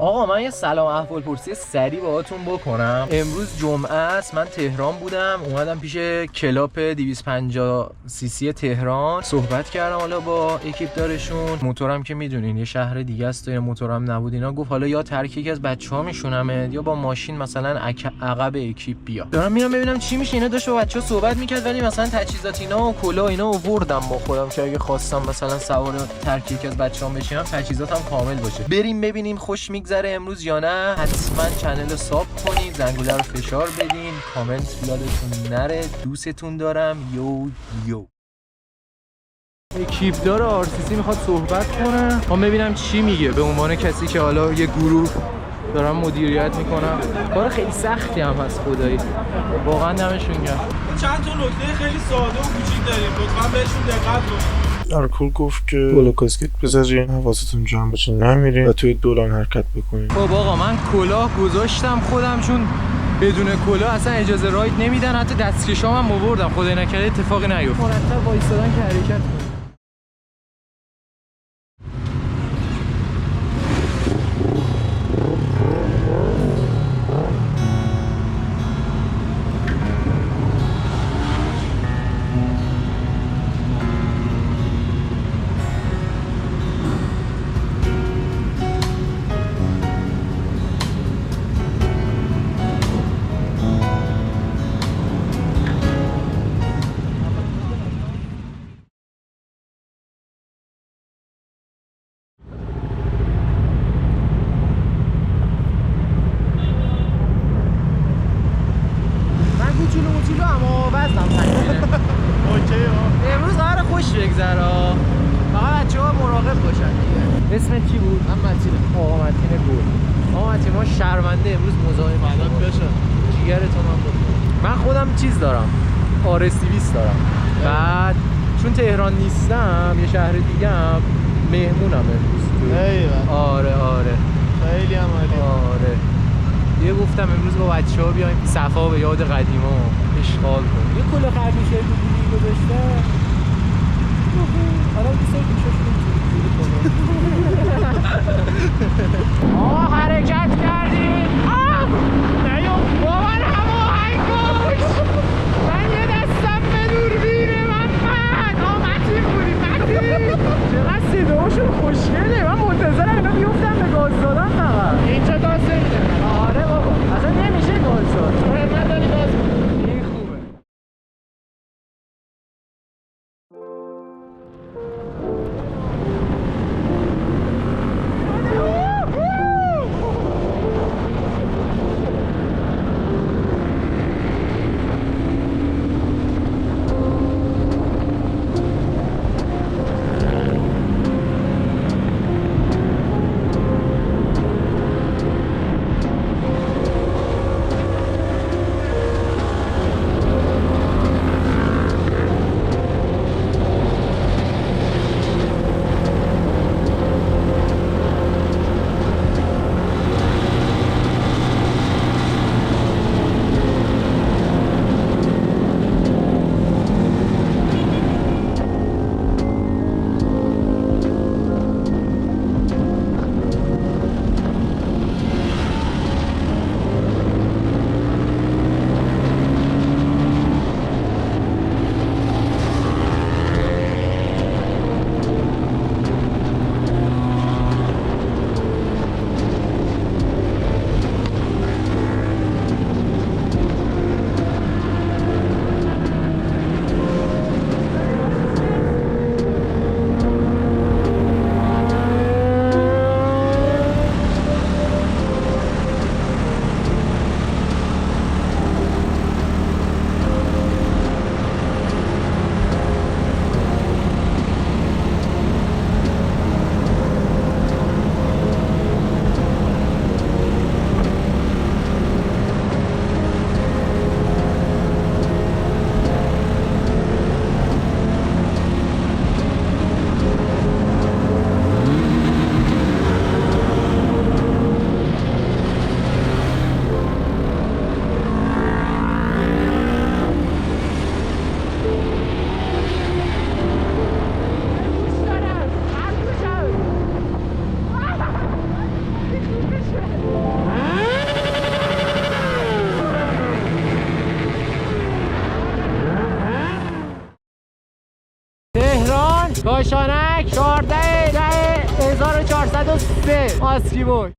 آقا من یه سلام احوال پرسی سریع باهاتون بکنم. امروز جمعه است، من تهران بودم، اومدم پیش کلاپ 250 سی سی تهران صحبت کردم حالا با اکیپدارشون. موتورم که میدونین یه شهر دیگه است و یه موتورم نبود، اینا گفت حالا یا ترک یکی از بچه‌ها میشونمت یا با ماشین مثلا عقب اکیپ بیا. دارم میرم ببینم چی میشه. اینا داشت با بچه‌ها صحبت میکرد ولی مثلا تجهیزات اینا و کلا اینا آوردم با خودم که اگه خواستم مثلا سوار ترک یکی از بچه‌ها بشینم تجهیزاتم کامل باشه. بریم ببینیم خوش میگذره امروز یا نه. حتما چنل رو ساب کنید، زنگوله رو فشار بدین، کامنت یادتون نره. دوستتون دارم. یو اکیپدار آرسیسی میخواد صحبت کنه، ما ببینم چی میگه به عنوان کسی که حالا یه گروه دارم مدیریت میکنم. کار خیلی سختی هم هست خدایی، واقعا دمشون گرم. چند تا نکته خیلی ساده و کوچیک داریم، لطفا بهشون دقت کنید. آرکول گفت که بالا کاسکت بذارین، حواستون جمع باشه نمیرین و توی دوران حرکت بکنین. خب آقا من کلاه گذاشتم خودم، چون بدون کلاه اصلا اجازه راید نمیدن، حتی دستکشام هم آوردم خدای نکرده اتفاقی نیفته. مرتب وایسادن که حرکت کنه. کوچولو اما وزنم تنگه. اوکی امروز قراره خوش بگذره، فقط بچه‌ها مراقب باشن دیگه. اسمت چی بود؟ من متینم. آقا متین گل. آقا متین ما شرمنده امروز مزاحم بشه. جیگرتون من بود. من خودم چیز دارم، آرس 200 دارم. بعد چون تهران نیستم یه شهر دیگه هم مهمونم امروز. ایوه. آره خیلی هم عالی. آره یه گفتم امروز با بچه‌ها بیایم صفا به یاد قدیما اشغال کنیم. یه کلا خرگوشه دیگه گذاشته. حالا دوست گوشاشون اینجوری کنه. حرکت کردیم. نیام بابا هماهنگ کش. من یه دستم به دوربینه محمد. متین بودی متین. چقدر صداشون خوشگله. من منتظرم اینا بیفتن به گاز دادن فقط. اینجا گاز نمیدن. آره بابا اصلا نمیشه گاز داد. من داری گاز میدن. این خوبه. نشانک 14/10/1403 ماسکیبوی.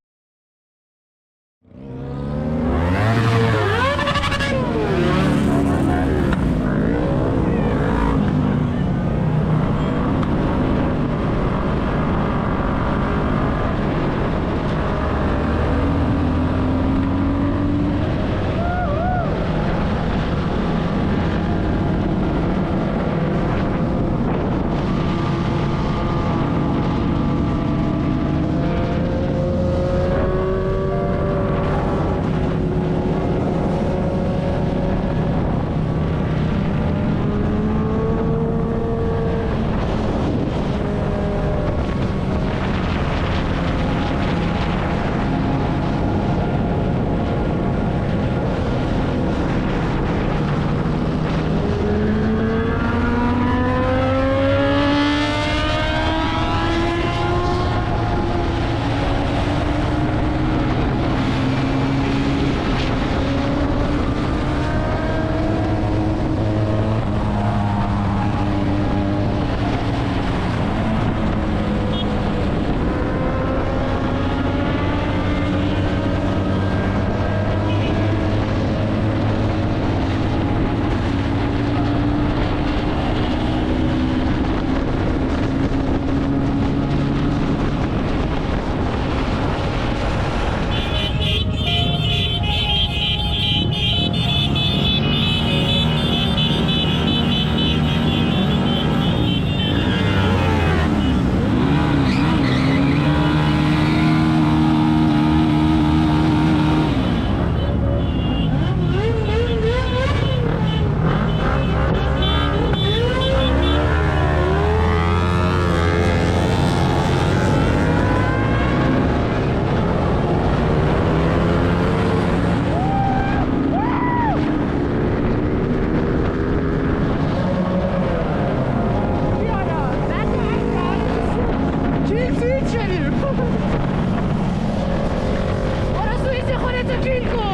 برو سوئیس خودتو کیل کن.